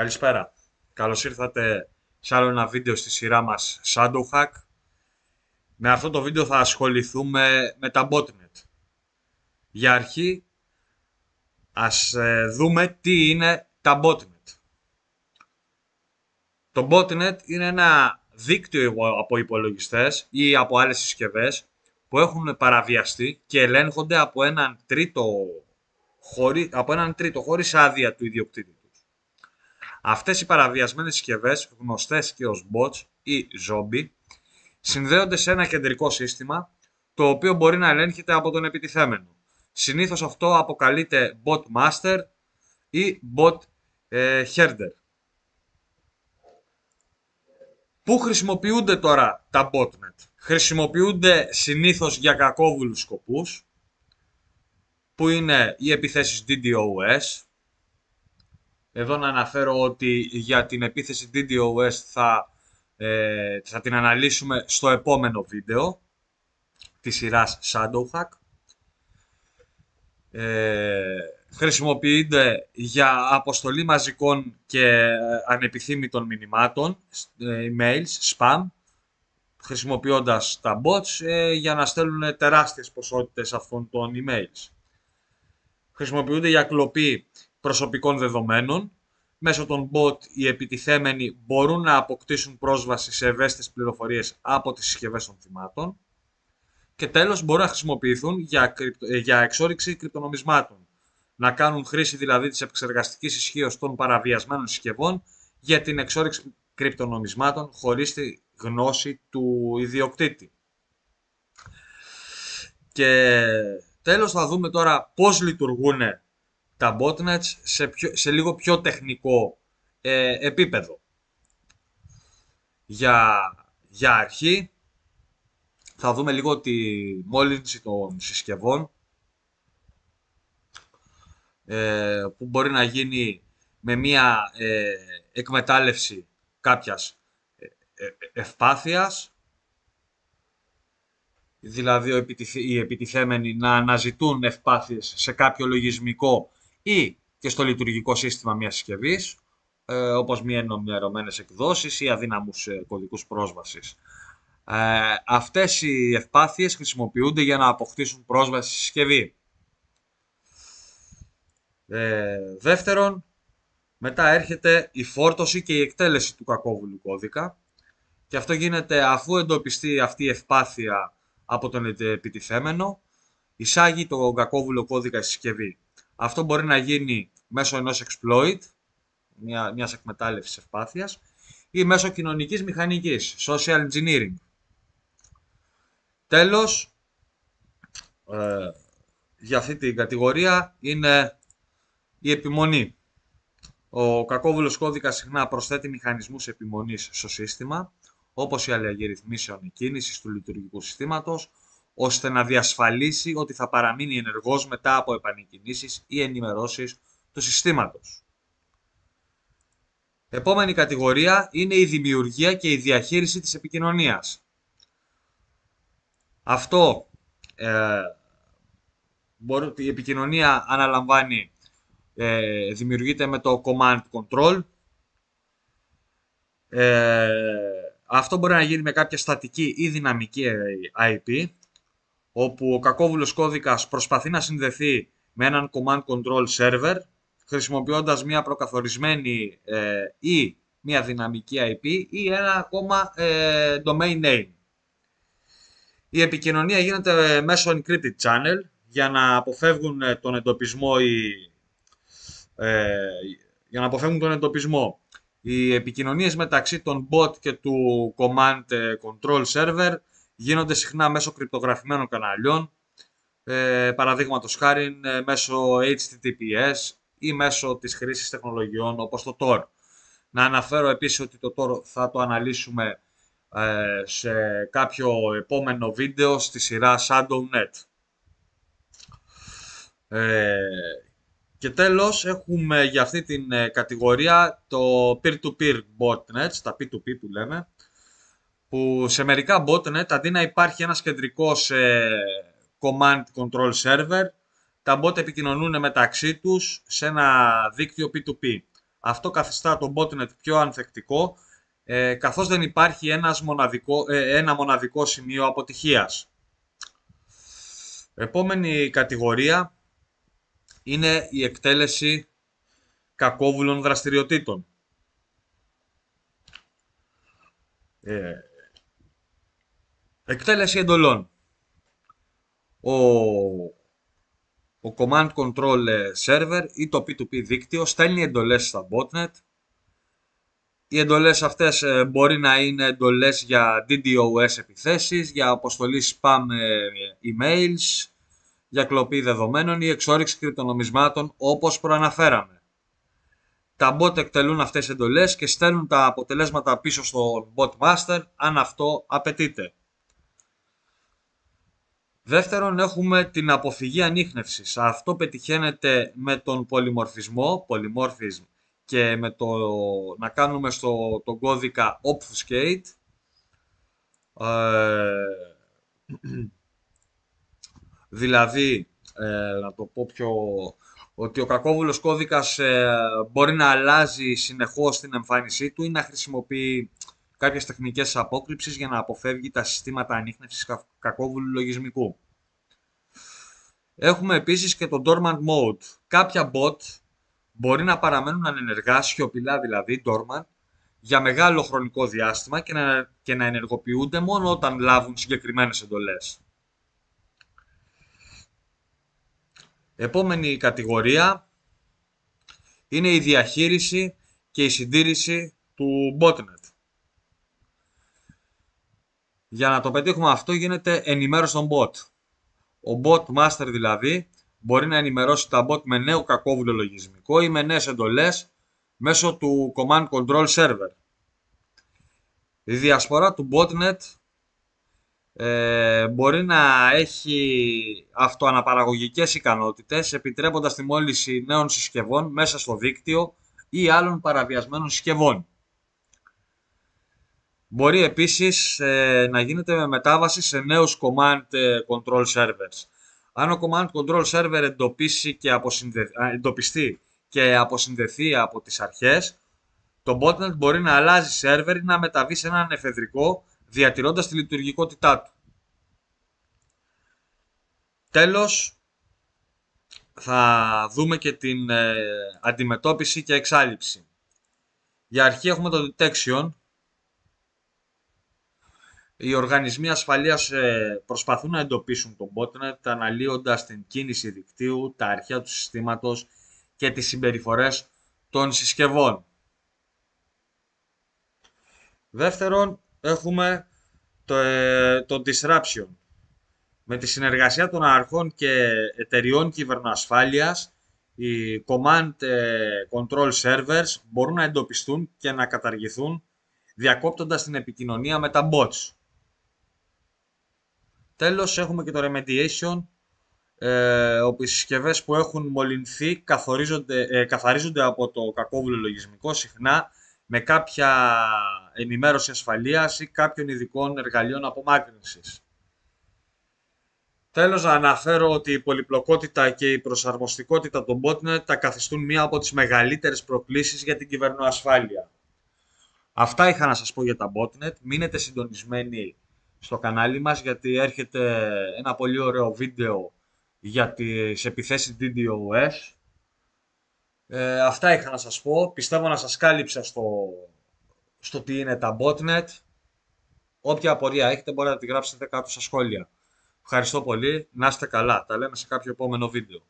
Καλησπέρα. Καλώς ήρθατε σε άλλο ένα βίντεο στη σειρά μας Shadow Hack. Με αυτό το βίντεο θα ασχοληθούμε με τα botnet. Για αρχή, ας δούμε τι είναι τα botnet. Το botnet είναι ένα δίκτυο από υπολογιστές ή από άλλες συσκευές που έχουν παραβιαστεί και ελέγχονται από έναν τρίτο χωρίς άδεια του ιδιοκτήτη. Αυτές οι παραβιασμένες συσκευές, γνωστές και ως bots ή zombie, συνδέονται σε ένα κεντρικό σύστημα, το οποίο μπορεί να ελέγχεται από τον επιτιθέμενο. Συνήθως αυτό αποκαλείται bot master ή bot herder. Πού χρησιμοποιούνται τώρα τα botnet? Χρησιμοποιούνται συνήθως για κακόβουλους σκοπούς, που είναι οι επιθέσεις DDoS. Εδώ να αναφέρω ότι για την επίθεση DDoS θα την αναλύσουμε στο επόμενο βίντεο της σειράς Shadow Hack. Χρησιμοποιείται για αποστολή μαζικών και ανεπιθύμητων μηνυμάτων, emails, spam, χρησιμοποιώντας τα bots για να στέλνουν τεράστιες ποσότητες αυτών των emails. Χρησιμοποιούνται για κλοπή προσωπικών δεδομένων. Μέσω των bot οι επιτιθέμενοι μπορούν να αποκτήσουν πρόσβαση σε ευαίσθητες πληροφορίες από τις συσκευές των θυμάτων. Και τέλος, μπορούν να χρησιμοποιηθούν για εξόρυξη κρυπτονομισμάτων. Να κάνουν χρήση δηλαδή της επεξεργαστικής ισχύως των παραβιασμένων συσκευών για την εξόρυξη κρυπτονομισμάτων χωρίς τη γνώση του ιδιοκτήτη. Και τέλος θα δούμε τώρα πώς λειτουργούν τα botnets σε λίγο πιο τεχνικό επίπεδο. Για αρχή θα δούμε λίγο τη μόλυνση των συσκευών, που μπορεί να γίνει με μία εκμετάλλευση κάποιας ευπάθειας, δηλαδή οι επιτιθέμενοι να αναζητούν ευπάθειες σε κάποιο λογισμικό ή και στο λειτουργικό σύστημα μιας συσκευής, όπως μη ενημερωμένες εκδόσεις ή αδύναμους κωδικούς πρόσβασης. Αυτές οι ευπάθειες χρησιμοποιούνται για να αποκτήσουν πρόσβαση στη συσκευή. Δεύτερον, μετά έρχεται η φόρτωση και η εκτέλεση του κακόβουλου κώδικα, και αυτό γίνεται αφού εντοπιστεί αυτή η ευπάθεια από τον επιτιθέμενο, εισάγει τον κακόβουλο κώδικα στη συσκευή. Αυτό μπορεί να γίνει μέσω ενός exploit, μιας εκμετάλλευσης ευπάθειας, ή μέσω κοινωνικής μηχανικής, social engineering. Τέλος, για αυτή την κατηγορία είναι η επιμονή. Ο κακόβουλος κώδικας συχνά προσθέτει μηχανισμούς επιμονής στο σύστημα, όπως η αλλαγή ρυθμίσεων κίνησης του λειτουργικού συστήματος, ώστε να διασφαλίσει ότι θα παραμείνει ενεργός μετά από επανεκκινήσεις ή ενημερώσεις του συστήματος. Επόμενη κατηγορία είναι η δημιουργία και η διαχείριση της επικοινωνίας. Αυτό, η επικοινωνία αναλαμβάνει, δημιουργείται με το command control. Αυτό μπορεί να γίνει με κάποια στατική ή δυναμική IP, όπου ο κακόβουλος κώδικας προσπαθεί να συνδεθεί με έναν command control server, χρησιμοποιώντας μια προκαθορισμένη ή μια δυναμική IP ή ένα ακόμα domain name. Η επικοινωνία γίνεται μέσω encrypted channel για να αποφεύγουν τον εντοπισμό Οι επικοινωνίες μεταξύ των bot και του command control server γίνονται συχνά μέσω κρυπτογραφημένων καναλιών, παραδείγματος χάριν μέσω HTTPS ή μέσω της χρήσης τεχνολογιών όπως το Tor. Να αναφέρω επίσης ότι το Tor θα το αναλύσουμε σε κάποιο επόμενο βίντεο στη σειρά ShadowNet. Και τέλος έχουμε για αυτή την κατηγορία το peer-to-peer botnets, τα P2P που λέμε, που σε μερικά botnet αντί να υπάρχει ένας κεντρικός command control server, τα bot επικοινωνούν μεταξύ τους σε ένα δίκτυο P2P. Αυτό καθιστά το botnet πιο ανθεκτικό, καθώς δεν υπάρχει ένα μοναδικό σημείο αποτυχίας. Επόμενη κατηγορία είναι η εκτέλεση κακόβουλων δραστηριοτήτων. Εκτέλεση εντολών. Ο Command Control Server ή το P2P δίκτυο στέλνει εντολές στα botnet. Οι εντολές αυτές μπορεί να είναι εντολές για DDoS επιθέσεις, για αποστολή spam emails, για κλοπή δεδομένων ή εξόρυξη κρυπτονομισμάτων, όπως προαναφέραμε. Τα bot εκτελούν αυτές τις εντολές και στέλνουν τα αποτελέσματα πίσω στο botmaster αν αυτό απαιτείται. Δεύτερον, έχουμε την αποφυγή ανίχνευσης. Αυτό πετυχαίνεται με τον πολυμορφισμό, polymorphism, και με το να κάνουμε τον κώδικα obfuscate. Δηλαδή, να το πω πιο... ότι ο κακόβουλος κώδικας μπορεί να αλλάζει συνεχώς την εμφάνισή του ή να χρησιμοποιεί κάποιες τεχνικές απόκρυψης για να αποφεύγει τα συστήματα ανίχνευσης κακόβουλου λογισμικού. Έχουμε επίσης και το dormant mode. Κάποια bot μπορεί να παραμένουν ανενεργά, σιωπηλά δηλαδή, dormant, για μεγάλο χρονικό διάστημα και να ενεργοποιούνται μόνο όταν λάβουν συγκεκριμένες εντολές. Επόμενη κατηγορία είναι η διαχείριση και η συντήρηση του botnet. Για να το πετύχουμε αυτό γίνεται ενημέρωση των bot. Ο bot master δηλαδή μπορεί να ενημερώσει τα bot με νέο κακόβουλο λογισμικό ή με νέες εντολές μέσω του command control server. Η διασπορά του botnet μπορεί να έχει αυτοαναπαραγωγικές ικανότητες, επιτρέποντας τη μόλυνση νέων συσκευών μέσα στο δίκτυο ή άλλων παραβιασμένων συσκευών. Μπορεί επίσης να γίνεται με μετάβαση σε νέους command control servers. Αν ο command control server εντοπιστεί και αποσυνδεθεί από τις αρχές, το botnet μπορεί να αλλάζει server ή να μεταβεί σε έναν εφεδρικό, διατηρώντας τη λειτουργικότητά του. Τέλος, θα δούμε και την αντιμετώπιση και εξάλειψη. Για αρχή έχουμε το detection. Οι οργανισμοί ασφαλείας προσπαθούν να εντοπίσουν το botnet αναλύοντας την κίνηση δικτύου, τα αρχεία του συστήματος και τις συμπεριφορές των συσκευών. Δεύτερον, έχουμε το disruption. Με τη συνεργασία των αρχών και εταιριών κυβερνοασφάλειας, οι command control servers μπορούν να εντοπιστούν και να καταργηθούν, διακόπτοντας την επικοινωνία με τα bots. Τέλος, έχουμε και το remediation, όπου οι συσκευές που έχουν μολυνθεί καθαρίζονται από το κακόβουλο λογισμικό, συχνά με κάποια ενημέρωση ασφαλείας ή κάποιων ειδικών εργαλείων απομάκρυνσης. Τέλος, να αναφέρω ότι η πολυπλοκότητα και η προσαρμοστικότητα των botnet τα καθιστούν μία από τις μεγαλύτερες προκλήσεις για την κυβερνοασφάλεια. Αυτά είχα να σας πω για τα botnet. Μείνετε συντονισμένοι στο κανάλι μας, γιατί έρχεται ένα πολύ ωραίο βίντεο για τις επιθέσεις DDoS. Αυτά είχα να σας πω. Πιστεύω να σας κάλυψα στο τι είναι τα botnet. Όποια απορία έχετε μπορείτε να τη γράψετε κάτω στα σχόλια. Ευχαριστώ πολύ. Να είστε καλά. Τα λέμε σε κάποιο επόμενο βίντεο.